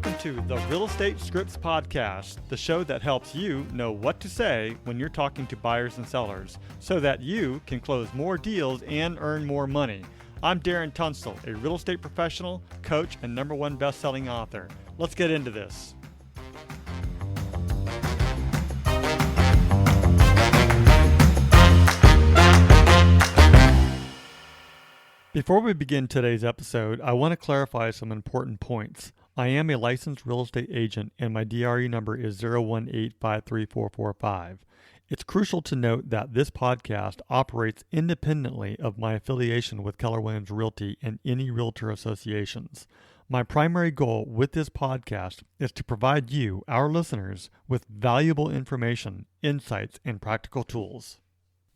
Welcome to the Real Estate Scripts Podcast, the show that helps you know what to say when you're talking to buyers and sellers so that you can close more deals and earn more money. I'm Darren Tunstall, a real estate professional, coach, and #1 best-selling author. Let's get into this. Before we begin today's episode, I want to clarify some important points. I am a licensed real estate agent and my DRE number is 018534445. It's crucial to note that this podcast operates independently of my affiliation with Keller Williams Realty and any realtor associations. My primary goal with this podcast is to provide you, our listeners, with valuable information, insights, and practical tools.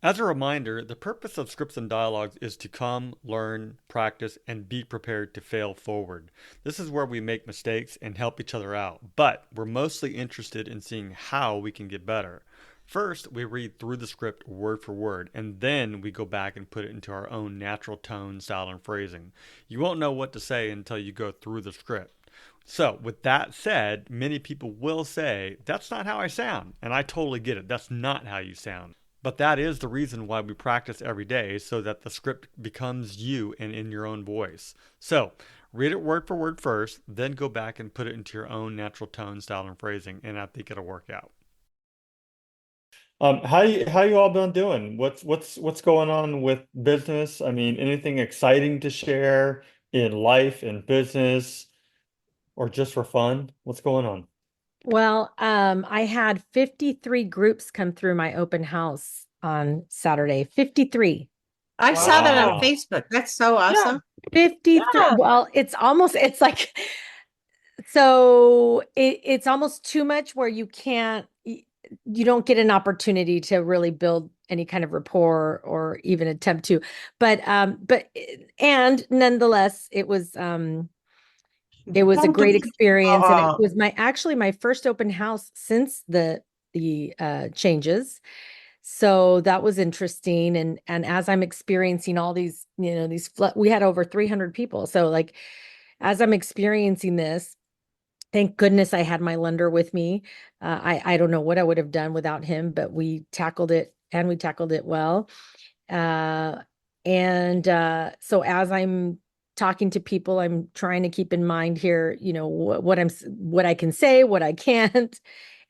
As a reminder, the purpose of Scripts and Dialogues is to come, learn, practice, and be prepared to fail forward. This is where we make mistakes and help each other out, but we're mostly interested in seeing how we can get better. First, we read through the script word for word, and then we go back and put it into our own natural tone, style, and phrasing. You won't know what to say until you go through the script. So, with that said, many people will say, that's not how I sound, and I totally get it. That's not how you sound. But that is the reason why we practice every day, so that the script becomes you and in your own voice. So, read it word for word first, then go back and put it into your own natural tone, style, and phrasing, and I think it'll work out. How you all been doing? What's going on with business? I mean, anything exciting to share in life, in business, or just for fun? What's going on? Well, I had 53 groups come through my open house on Saturday. 53. I saw that on Wow. Facebook. That's so awesome. 53. Yeah. Well, it's like, so it's almost too much where you don't get an opportunity to really build any kind of rapport or even attempt to, and nonetheless, it was a great experience. And it was my first open house since the changes. So that was interesting. And as I'm experiencing all these, we had over 300 people. So like, as I'm experiencing this, thank goodness I had my lender with me. I don't know what I would have done without him, but we tackled it well. So as I'm talking to people, I'm trying to keep in mind here, what I can say, what I can't,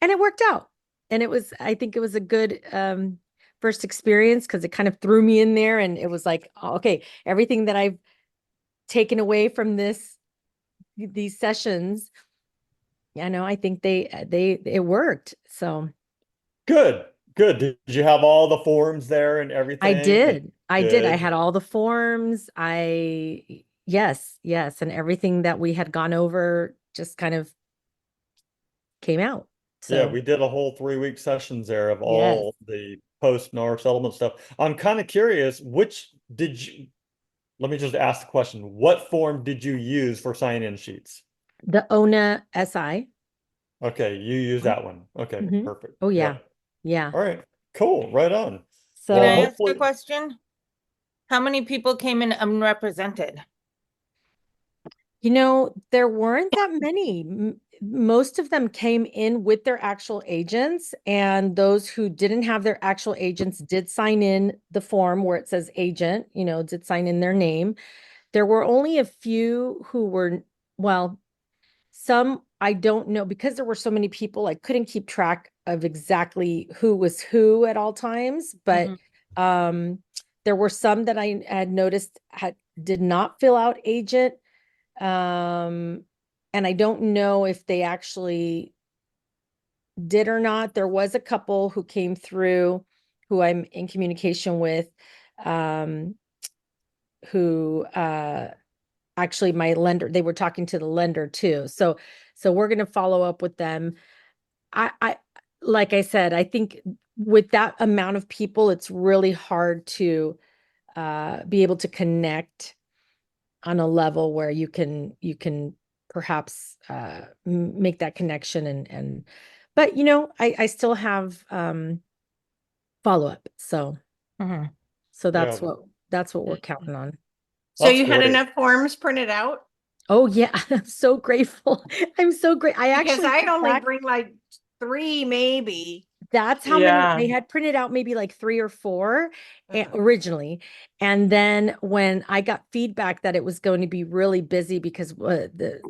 and it worked out. And I think it was a good first experience because it kind of threw me in there, and it was like, okay, everything that I've taken away from these sessions, I think it worked. So Good. Did you have all the forms there and everything? I did. I Good. had all the forms. Yes. And everything that we had gone over just kind of came out. So Yeah, we did a whole 3-week sessions there of all the post-NAR settlement stuff. I'm kind of curious, let me just ask the question. What form did you use for sign-in sheets? The ONA SI. Okay, you use that one. Okay, perfect. Oh yeah. Yep. Yeah. All right, cool. Right on. So Can I ask hopefully- a question? How many people came in unrepresented? there weren't that many. Most of them came in with their actual agents, and those who didn't have their actual agents did sign in the form where it says agent, did sign in their name. There were only a few who were, some I don't know, because there were so many people, I couldn't keep track of exactly who was who at all times, but there were some that I had noticed did not fill out agent. And I don't know if they actually did or not. There was a couple who came through who I'm in communication with, who actually my lender, they were talking to the lender too. So we're going to follow up with them. I like I said, I think with that amount of people, it's really hard to be able to connect on a level where you can perhaps make that connection but I still have follow-up. So that's Yeah. what we're counting on. So you had enough forms printed out? Oh yeah, I'm so grateful. I'm so great. I Because actually I'd went only back- bring like 3 maybe. that's how Yeah. many they had printed out, maybe like 3 or 4 Uh-huh. originally. And then when I got feedback that it was going to be really busy because the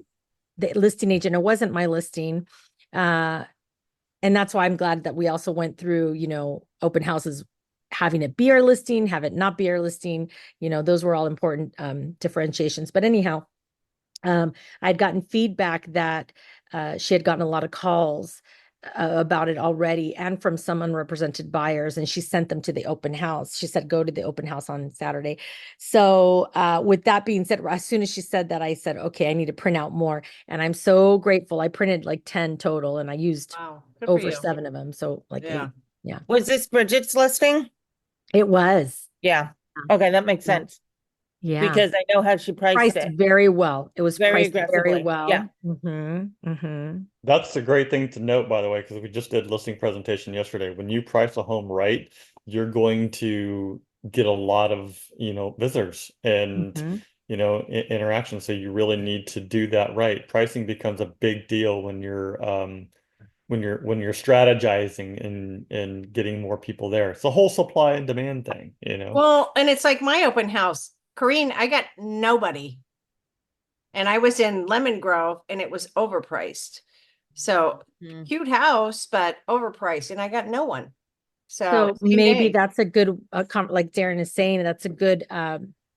listing agent, it wasn't my listing. And that's why I'm glad that we also went through, open houses, having it be our listing, have it not be our listing. Those were all important differentiations. But anyhow, I'd gotten feedback that she had gotten a lot of calls about it already and from some unrepresented buyers, and she sent them to the open house. She said, go to the open house on Saturday. So with that being said, as soon as she said that, I said, okay, I need to print out more. And I'm so grateful. I printed like 10 total and I used Wow. Good for over you. 7 of them. So like Yeah. 8. Yeah, Was this Bridget's listing? it was. Yeah. Okay, that makes Yeah. sense Yeah. because I know how she priced Priced it. very well. It was Very priced very aggressively. well. Yeah. That's a great thing to note, by the way, because we just did listing presentation yesterday. When you price a home right, you're going to get a lot of, visitors and, Mhm. interaction. So you really need to do that right. Pricing becomes a big deal when you're strategizing and getting more people there. It's a whole supply and demand thing. Well, and it's like my open house. Corrine, I got nobody. And I was in Lemon Grove and it was overpriced. So Mhm. cute house, but overpriced. And I got no one. So same maybe day. that's a good, like Darren is saying, that's a good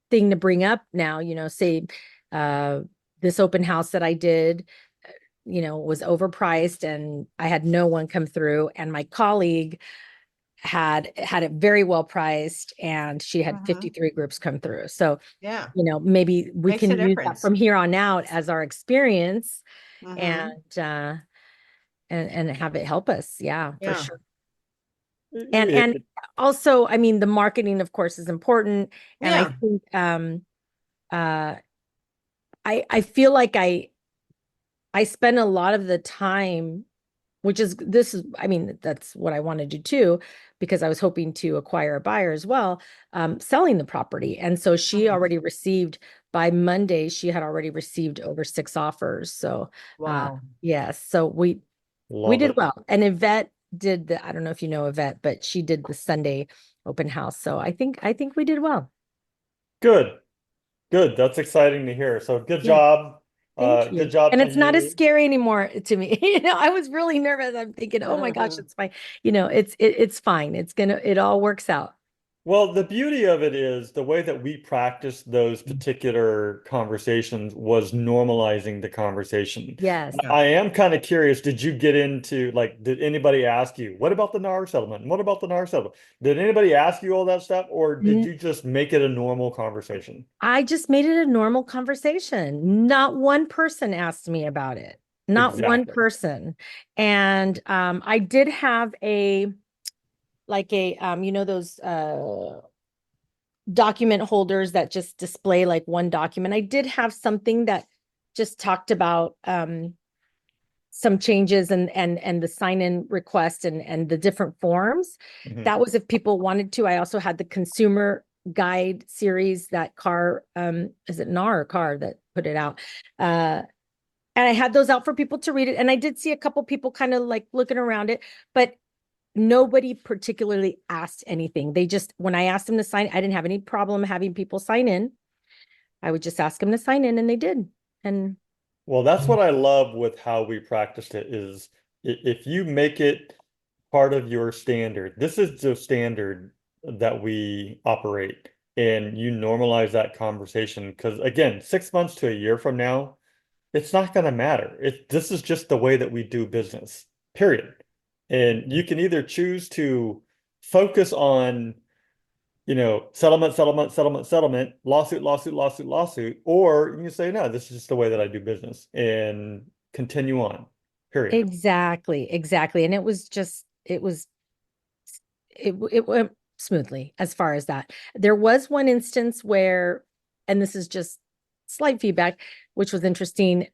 thing to bring up now, say this open house that I did, was overpriced and I had no one come through, and my colleague had it very well priced and she had Mhm. 53 groups come through. So, Yeah. maybe we Makes a can use that difference. from here on out as our experience Mhm. and have it help us. Yeah, for Yeah. sure. And also, I mean, the marketing, of course, is important. And I Yeah. think I feel like I spend a lot of the time, I mean, that's what I want to do too, because I was hoping to acquire a buyer as well, selling the property. And so she Mhm. already received, by Monday, she had already received over 6 offers. So Wow. yes, so we Love did it. well. And Yvette did I don't know if you know Yvette, but she did the Sunday open house. So I think we did well. Good. Good. That's exciting to hear. So good Yeah. job. Thank Good you. job And to it's not as you. scary anymore to me. I was really nervous. I'm thinking, oh my gosh, it's fine. It's fine. It all works out. Well, the beauty of it is the way that we practiced those particular conversations was normalizing the conversation. Yes. I am kind of curious, did you get into did anybody ask you, what about the NAR settlement? And what about the NAR settlement? Did anybody ask you all that stuff, or did you just make it a normal conversation? I just made it a normal conversation. Not one person asked me about it. Not one Exactly. person. And I did have those document holders that just display like one document. I did have something that just talked about some changes and the sign-in request and the different forms. Mhm. That was if people wanted to. I also had the consumer guide series that is it NAR or CAR that put it out? And I had those out for people to read it. And I did see a couple people kind of like looking around it, but nobody particularly asked anything. When I asked them to sign, I didn't have any problem having people sign in. I would just ask them to sign in, and they did. And Well, that's what I love with how we practiced it is if you make it part of your standard, this is the standard that we operate, and you normalize that conversation. Because again, 6 months to a year from now, it's not going to matter. This is just the way that we do business, period. And you can either choose to focus on settlement, settlement, settlement, settlement, lawsuit, lawsuit, lawsuit, lawsuit, or you can say, no, this is just the way that I do business and continue on, period. exactly. And it went smoothly as far as that. There was one instance where, and this is just slight feedback, which was interesting.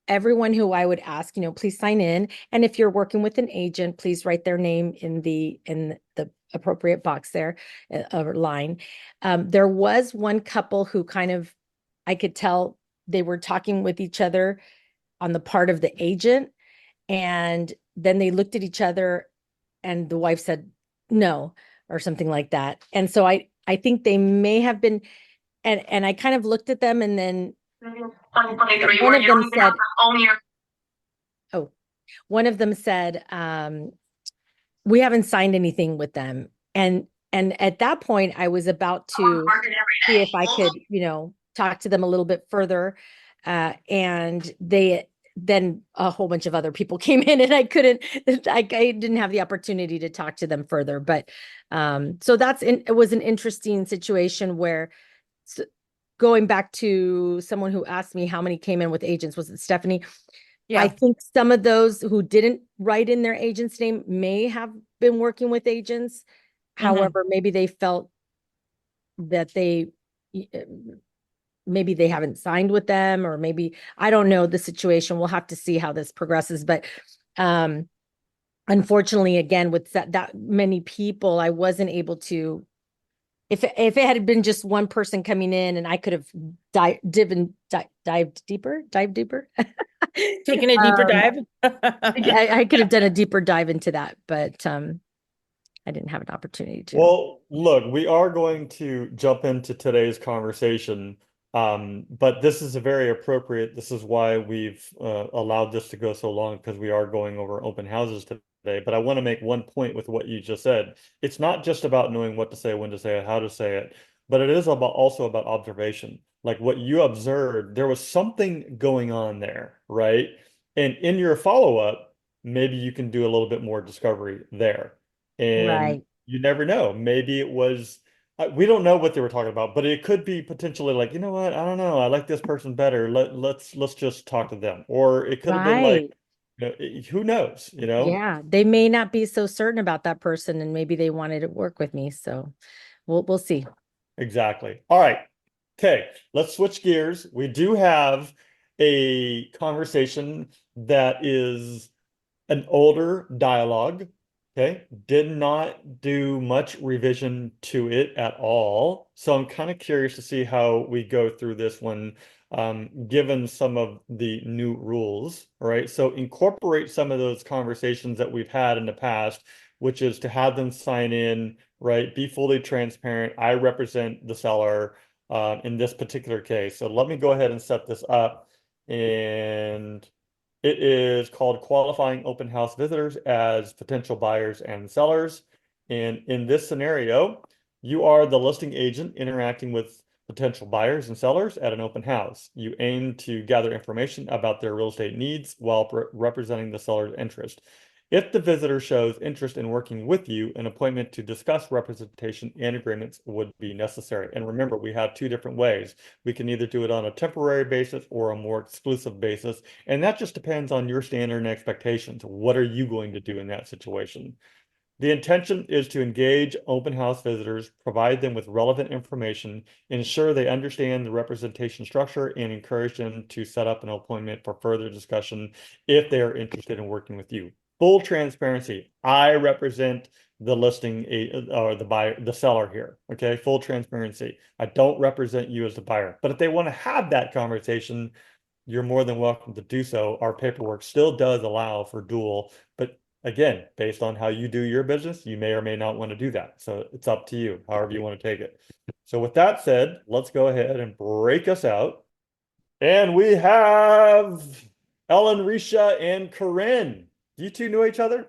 Everyone who I would ask, please sign in. And if you're working with an agent, please write their name in the appropriate box there, or line. There was one couple who I could tell they were talking with each other on the part of the agent. And then they looked at each other and the wife said no, or something like that. And so I think they may have been, and I kind of looked at them, and then one of them said, oh, one of them said, we haven't signed anything with them. And at that point, I was about to see if I could, talk to them a little bit further. And then a whole bunch of other people came in, and I didn't have the opportunity to talk to them further. But so it was an interesting situation where, going back to someone who asked me how many came in with agents, was it Stephanie? I think some of those who didn't write in their agent's name may have been working with agents. However, maybe they felt that maybe they haven't signed with them, or maybe, I don't know the situation. We'll have to see how this progresses. But unfortunately, again, with that many people, I wasn't able to, if it had been just one person coming in, and I could have dived deeper. Taking a deeper dive. I could have done a deeper dive into that, but I didn't have an opportunity to. Well, look, we are going to jump into today's conversation, but this is very appropriate. This is why we've allowed this to go so long, because we are going over open houses today. But I want to make one point with what you just said. It's not just about knowing what to say, when to say it, how to say it, but it is also about observation. Like what you observed, there was something going on there, right? And in your follow-up, maybe you can do a little bit more discovery there. And Right. you never know. Maybe it was, we don't know what they were talking about, but it could be potentially like, you know what? I don't know. I like this person better. Let's just talk to them. Or it could have been like, who knows, Yeah, they may not be so certain about that person, and maybe they wanted to work with me. So we'll see. Exactly. All right. Okay, let's switch gears. We do have a conversation that is an older dialogue. Okay, did not do much revision to it at all. So I'm kind of curious to see how we go through this one, given some of the new rules, right? So incorporate some of those conversations that we've had in the past, which is to have them sign in, right? Be fully transparent. I represent the seller in this particular case. So let me go ahead and set this up. And it is called qualifying open house visitors as potential buyers and sellers. And in this scenario, you are the listing agent interacting with potential buyers and sellers at an open house. You aim to gather information about their real estate needs while representing the seller's interest. If the visitor shows interest in working with you, an appointment to discuss representation and agreements would be necessary. And remember, we have two different ways. We can either do it on a temporary basis or a more exclusive basis. And that just depends on your standard and expectations. What are you going to do in that situation? The intention is to engage open house visitors, provide them with relevant information, ensure they understand the representation structure, and encourage them to set up an appointment for further discussion if they are interested in working with you. Full transparency. I represent the listing or the buyer, the seller here. Okay, full transparency. I don't represent you as the buyer. But if they want to have that conversation, you're more than welcome to do so. Our paperwork still does allow for dual, but again, based on how you do your business, you may or may not want to do that. So it's up to you, however you want to take it. So with that said, let's go ahead and break us out. And we have Ellen, Risha, and Corinne. You two know each other?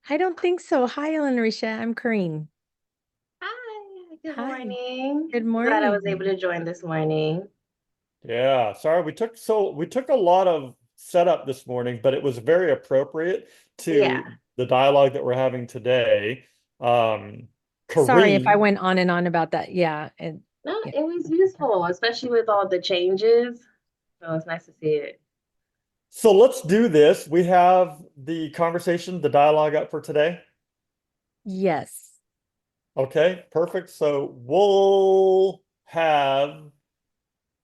I don't think so. Hi, Ellen Risha. I'm Corrine. Hi, good Hi. morning. Good Glad I was able morning. to join this morning. Yeah, sorry, we took a lot of setup this morning, but it was very appropriate to Yeah. the dialogue that we're having today. Sorry if I Corinne, went on and on about that. Yeah. And No, yeah. it was useful, especially with all the changes. So it's nice to see it. so let's do this. We have the conversation, the dialogue up for today. Yes. Okay, perfect. So we'll have,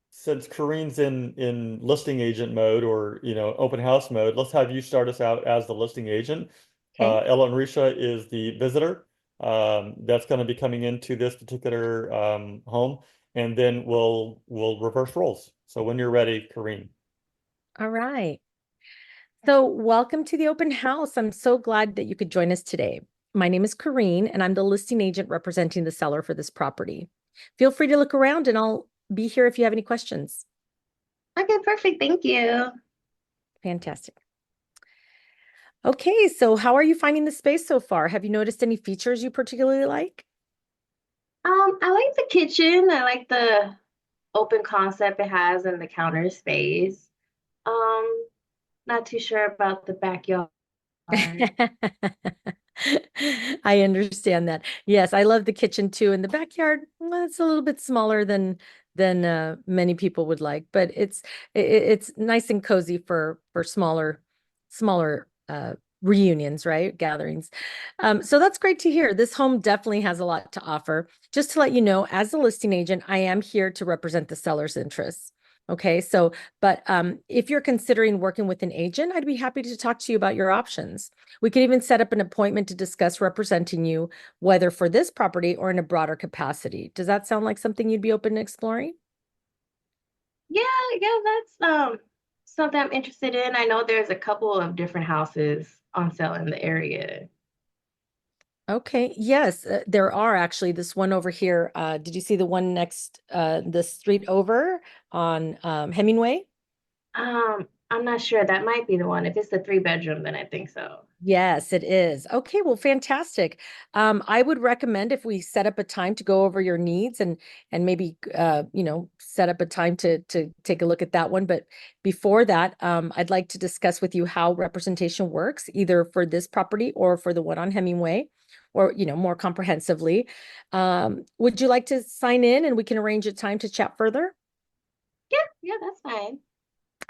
since Corinne's in listing agent mode or open house mode, let's have you start us out as the listing agent. Okay. Ella and Risha is the visitor that's going to be coming into this particular home, and then we'll reverse roles. So when you're ready, Kareen. All right. So welcome to the open house. I'm so glad that you could join us today. My name is Kareen, and I'm the listing agent representing the seller for this property. Feel free to look around, and I'll be here if you have any questions. Okay, perfect. Thank you. Fantastic. Okay, so how are you finding the space so far? Have you noticed any features you particularly like? I like the kitchen. I like the open concept it has in the counter space. Um, Not too sure about the backyard. I understand that. Yes, I love the kitchen too. In the backyard, well, it's a little bit smaller than many people would like, but it's nice and cozy for smaller reunions, right? Gatherings. So that's great to hear. This home definitely has a lot to offer. Just to let you know, as a listing agent, I am here to represent the seller's interests. Okay, so but if you're considering working with an agent, I'd be happy to talk to you about your options. We could even set up an appointment to discuss representing you, whether for this property or in a broader capacity. Does that sound like something you'd be open to exploring? Yeah, yeah, that's something I'm interested in. I know there's a couple of different houses on sale in the area. Okay, yes, there are actually this one over here. Did you see the one next the street over on Hemingway? I'm not sure. That might be the one. If it's the 3 bedroom, then I think so. Yes, it is. Okay, well, fantastic. I would recommend if we set up a time to go over your needs and maybe set up a time to take a look at that one. But before that, I'd like to discuss with you how representation works, either for this property or for the one on Hemingway, or more comprehensively. Would you like to sign in and we can arrange a time to chat further? Yeah, yeah, that's fine.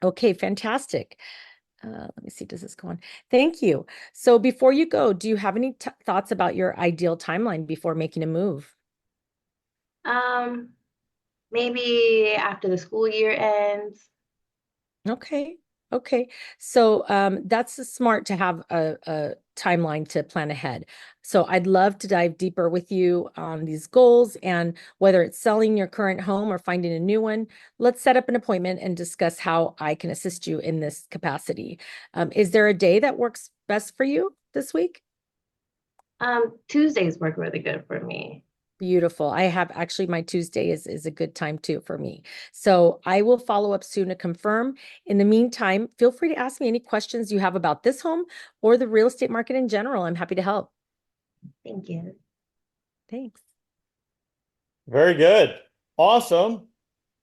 Okay, fantastic. Let me see, does this go on? Thank you. So before you go, do you have any thoughts about your ideal timeline before making a move? Um, Maybe after the school year ends. Okay. Okay. So that's smart to have a timeline to plan ahead. So I'd love to dive deeper with you on these goals and whether it's selling your current home or finding a new one. Let's set up an appointment and discuss how I can assist you in this capacity. Is there a day that works best for you this week? Tuesdays work really good for me. Beautiful. I have actually my Tuesday is a good time too for me. So I will follow up soon to confirm. In the meantime, feel free to ask me any questions you have about this home or the real estate market in general. I'm happy to help. Thank you. Thanks. Very good. Awesome.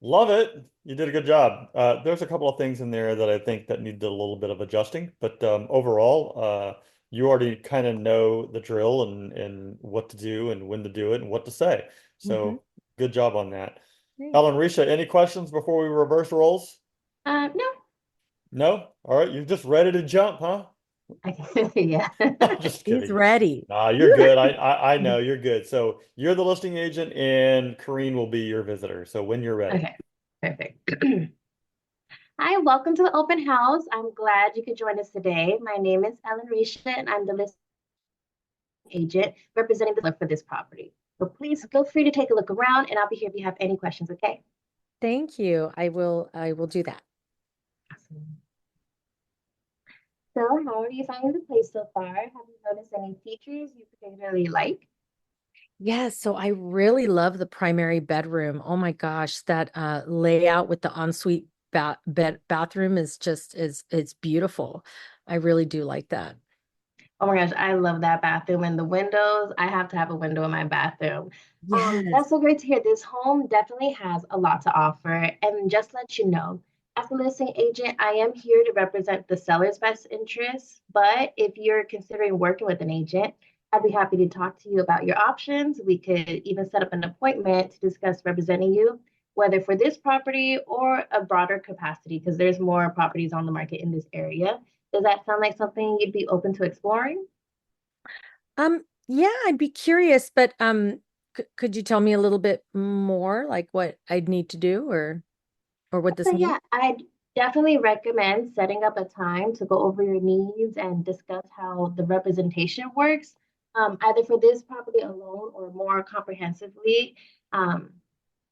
Love it. You did a good job. There's a couple of things in there that I think that need a little bit of adjusting, but overall, you already kind of know the drill and what to do and when to do it and what to say. So good job on that. Thanks. Helen, Risha, any questions before we reverse roles? No. No? All right, you're just ready to jump, huh? Yeah. I'm just He's kidding. ready. Nah, you're good. I know you're good. So you're the listing agent and Kareen will be your visitor. So when you're ready. Okay, perfect. Hi, welcome to the open house. I'm glad you could join us today. My name is Ellen Risha, and I'm the listing agent representing the seller for this property. So please feel free to take a look around, and I'll be here if you have any questions, okay? Thank you. I will do that. Awesome. So how are you finding the place so far? Have you noticed any features you particularly like? Yes, so I really love the primary bedroom. Oh my gosh, that layout with the ensuite bathroom is just is it's beautiful. I really do like that. Oh my gosh, I love that bathroom and the windows. I have to have a window in my bathroom. Yes. That's so great to hear. This home definitely has a lot to offer. And just let you know, as a listing agent, I am here to represent the seller's best interests. But if you're considering working with an agent, I'd be happy to talk to you about your options. We could even set up an appointment to discuss representing you, whether for this property or a broader capacity, because there's more properties on the market in this area. Does that sound like something you'd be open to exploring? Yeah, I'd be curious, but could you tell me a little bit more, like what I'd need to do or what this So means? yeah, I'd definitely recommend setting up a time to go over your needs and discuss how the representation works, either for this property alone or more comprehensively. Um,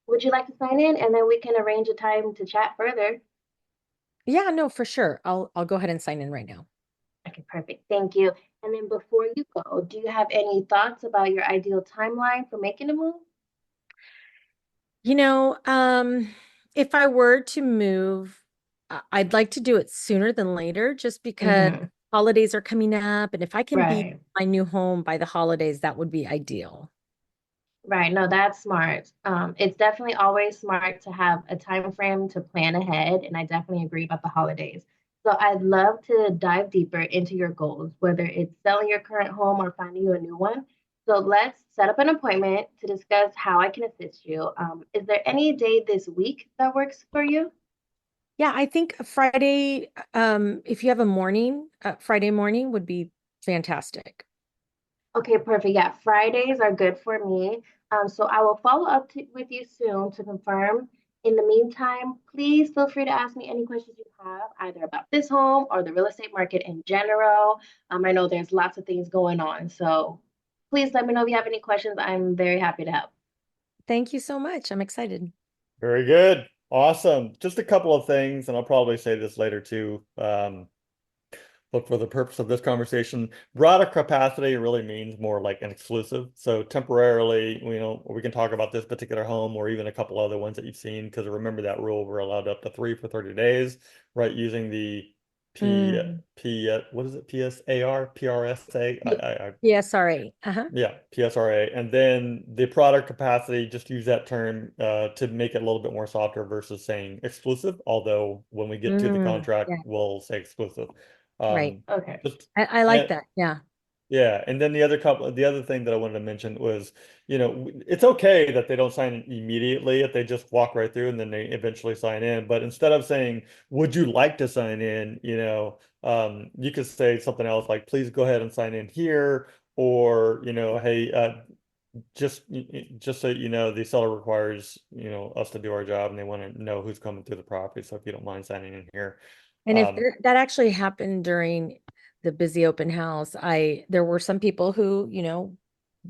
Would you like to sign in and then we can arrange a time to chat further? Yeah, no, for sure. I'll go ahead and sign in right now. Okay, perfect. Thank you. And then before you go, do you have any thoughts about your ideal timeline for making a move? You know, if I were to move, I'd like to do it sooner than later, just because Mhm. holidays are coming up, and if I can be Right. my new home by the holidays, that would be ideal. Right. No, that's smart. It's definitely always smart to have a time frame to plan ahead, and I definitely agree about the holidays. So I'd love to dive deeper into your goals, whether it's selling your current home or finding you a new one. So let's set up an appointment to discuss how I can assist you. Is there any day this week that works for you? Yeah, I think a Friday, if you have a morning, Friday morning would be fantastic. Okay, perfect. Yeah, Fridays are good for me. So I will follow up with you soon to confirm. In the meantime, please feel free to ask me any questions you have, either about this home or the real estate market in general. I know there's lots of things going on, so please let me know if you have any questions. I'm very happy to help. Thank you so much. I'm excited. Very good. Awesome. Just a couple of things, and I'll probably say this later too. But for the purpose of this conversation, broader capacity really means more like an exclusive. So temporarily, we can talk about this particular home or even a couple other ones that you've seen, because remember that rule, we're allowed up to 3 for 30 days, right? Using the Mm. what is it? PSAR, PRSA? PSRA. Uh-huh. Yeah, PSRA. And then the product capacity, just use that term to make it a little bit more softer versus saying exclusive, although when we get to the contract, Yeah, we'll say exclusive. right. Um, Okay. just I like and that. Yeah. yeah, and then the other thing that I wanted to mention was, it's okay that they don't sign in immediately if they just walk right through and then they eventually sign in. But instead of saying, "Would you like to sign in?" you could say something else like, "Please go ahead and sign in here," or "Hey, just so you know, the seller requires us to do our job, and they want to know who's coming through the property. So if you don't mind signing in here." And if Um, that actually happened during the busy open house, there were some people who,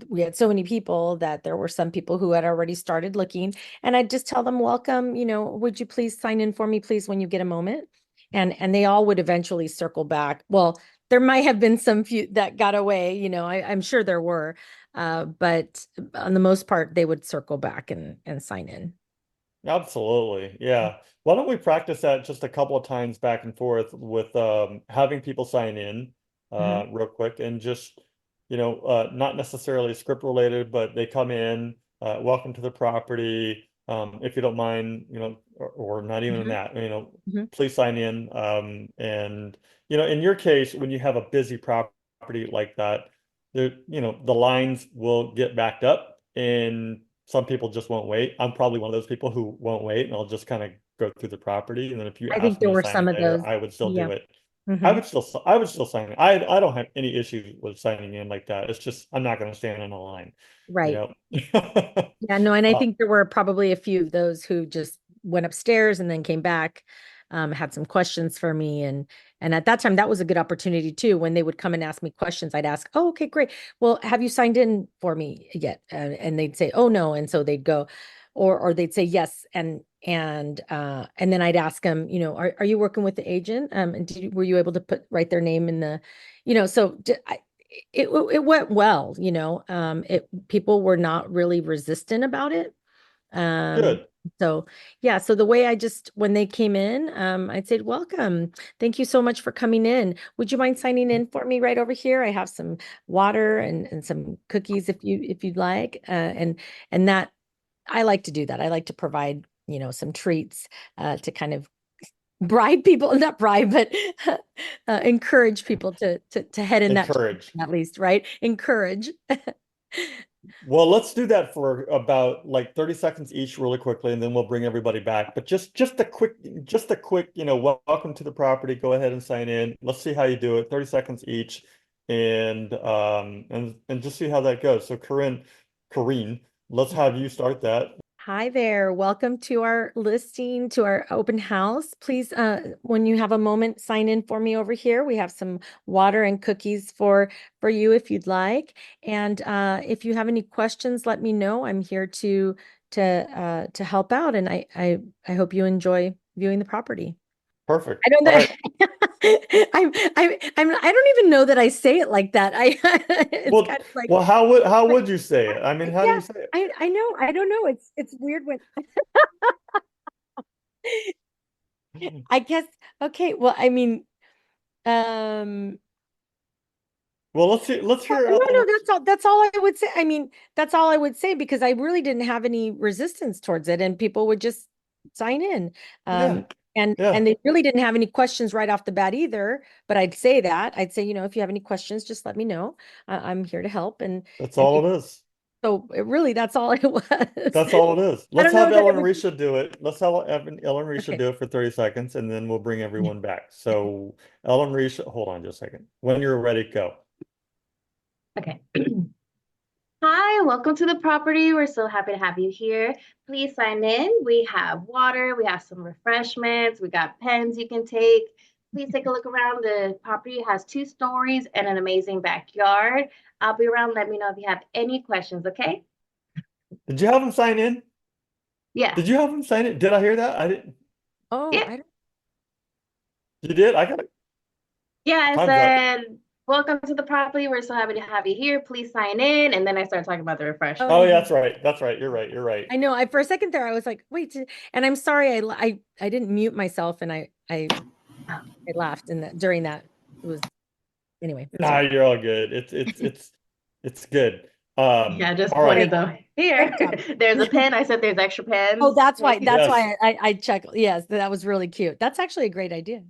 we had so many people that there were some people who had already started looking, and I'd just tell them, welcome, would you please sign in for me, please, when you get a moment? And they all would eventually circle back. Well, there might have been some few that got away, I'm sure there were, but on the most part, they would circle back and sign in. Absolutely. Yeah. Why don't we practice that just a couple of times back and forth with having people sign in Mhm. real quick, and just, not necessarily script related, but they come in, welcome to the property. If you don't mind, or not even in Mhm. that, Mhm. please sign in. And, in your case, when you have a busy property like that, the lines will get backed up, and some people just won't wait. I'm probably one of those people who won't wait, and I'll just kind of go through the property. And then if you I think ask me there to were sign some it of later, those. I would still Yeah. do it. Mhm. I would still sign it. I don't have any issues with signing in like that. It's just I'm not going to stand in a line, you Right. know. Yeah, no, and I Uh, think there were probably a few of those who just went upstairs and then came back, had some questions for me, and at that time that was a good opportunity too. When they would come and ask me questions, I'd ask, "Oh, okay, great. Well, have you signed in for me yet?" And they'd say, "Oh, no," and so they'd go, or they'd say yes, and then I'd ask them, are you working with the agent? And were you able to write their name in the, so it went well, it people were not really resistant about it. Um, Good. so yeah, so the way I just when they came in, I'd say, welcome. Thank you so much for coming in. Would you mind signing in for me right over here? I have some water and some cookies if you'd like. And that I like to do that. I like to provide, some treats to kind of bribe people, not bribe, but encourage people to head in that Encourage. direction, at least, right? Encourage. Well, let's do that for about like 30 seconds each really quickly, and then we'll bring everybody back. But just a quick, welcome to the property. Go ahead and sign in. Let's see how you do it. 30 seconds each, and just see how that goes. So Corinne, let's have you start that. Hi there. Welcome to our listing, to our open house. Please, when you have a moment, sign in for me over here. We have some water and cookies for you if you'd like. And if you have any questions, let me know. I'm here to help out, and I hope you enjoy viewing the property. Perfect. I don't All know. right. I don't even know that I say it like that. It's Well, kind of like, well, how but would you say it? I mean, how do yeah, you say it? I know. I don't know. It's weird when I guess, okay, well, I mean, um, Well, let's hear no, that's all I would say. I mean, that's all I would say because I really didn't have any resistance towards it and people would just sign in. Yeah, And yeah. they really didn't have any questions right off the bat either, but I'd say that. I'd say, if you have any questions, just let me know. I'm here to help That's and all people, it is. so it really that's all it was. That's all it is. I Let's don't know have that it Ellen was Risha do it. Let's have Ellen Risha okay. do it for 30 seconds, and then we'll bring everyone back. So, Ellen Risha, hold on just a second. When you're ready, go. Okay. Hi, welcome to the property. We're so happy to have you here. Please sign in. We have water, we have some refreshments, we got pens you can take. Please take a look around. The property has 2 stories and an amazing backyard. I'll be around. Let me know if you have any questions, okay? Did you have him sign in? Yeah. Did you have him sign in? Did I hear that? I didn't. Oh, Yeah. I don't You did? I got it. Yeah, I Time's up. said, welcome to the property. We're so happy to have you here. Please sign in. And then I started talking about the Oh, oh, yeah, refreshments. that's right. That's right. You're right. You're right. I know. I for a second there, I was like, wait, and I'm sorry, I didn't mute myself, and I laughed in that during that. It was anyway. Nah, Sorry. you're all good. It's good. Yeah, I just All right. pointed Great, though. Here, great job. there's a pen. I said there's extra Oh, pens. that's why. Maybe. That's Yes. why I chuckled. Yes, that was really cute. That's actually a great idea.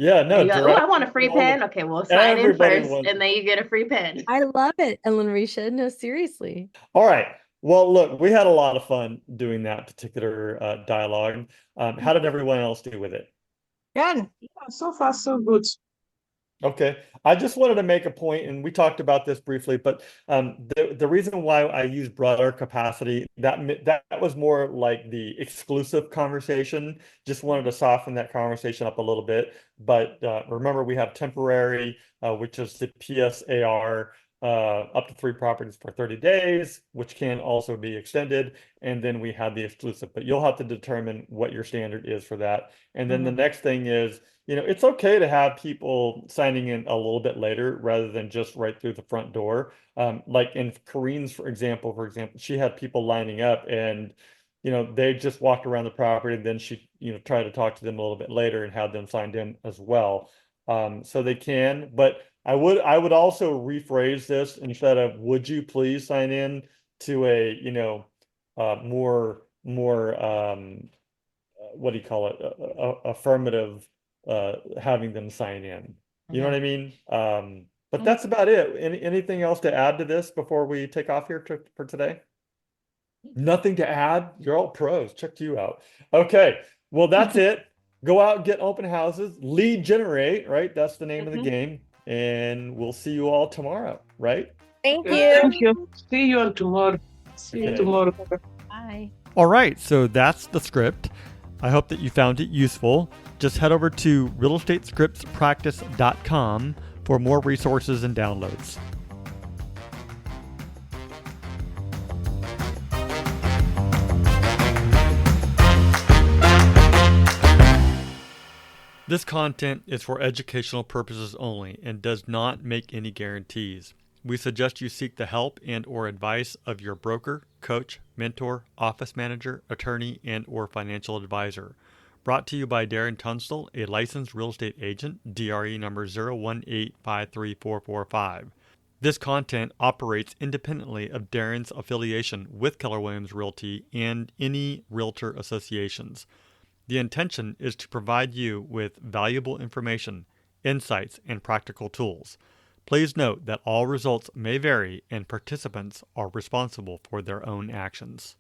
Yeah, There no, you go. Oh, I direct want a free all pen. the Okay, we'll sign in everybody first, wants. and then you get a free pen. I love it, Ellen Risha. No, seriously. All right. Well, look, we had a lot of fun doing that particular dialogue. How did everyone else do with it? Good. Yeah, so far so good. Okay, I just wanted to make a point, and we talked about this briefly, but the reason why I use broader capacity that was more like the exclusive conversation. Just wanted to soften that conversation up a little bit. But remember, we have temporary, which is the PSAR, up to 3 properties for 30 days, which can also be extended, and then we have the exclusive. But you'll have to determine what your standard is for that. And then the next thing is, it's okay to have people signing in a little bit later rather than just right through the front door. Like in Kareen's, for example, she had people lining up and, they just walked around the property and then she, tried to talk to them a little bit later and had them signed in as well. So they can, but I would also rephrase this instead of would you please sign in to a, more, what do you call it? Affirmative, having them sign in. You know what I mean? But that's about it. Anything else to add to this before we take off here for today? Nothing to add? You're all pros. Check you out. Okay. Well, that's it. Go out and get open houses, lead generate, right? That's the name of the game. And we'll see you all tomorrow, right? Thank Okay, you. thank you. See you all tomorrow. See you Okay. tomorrow. Bye. All right, so that's the script. I hope that you found it useful. Just head over to realestatescriptspractice.com for more resources and downloads. This content is for educational purposes only and does not make any guarantees. We suggest you seek the help and or advice of your broker, coach, mentor, office manager, attorney, and or financial advisor. Brought to you by Darren Tunstall, a licensed real estate agent, DRE number 018534445. This content operates independently of Darren's affiliation with Keller Williams Realty and any realtor associations. The intention is to provide you with valuable information, insights, and practical tools. Please note that all results may vary and participants are responsible for their own actions.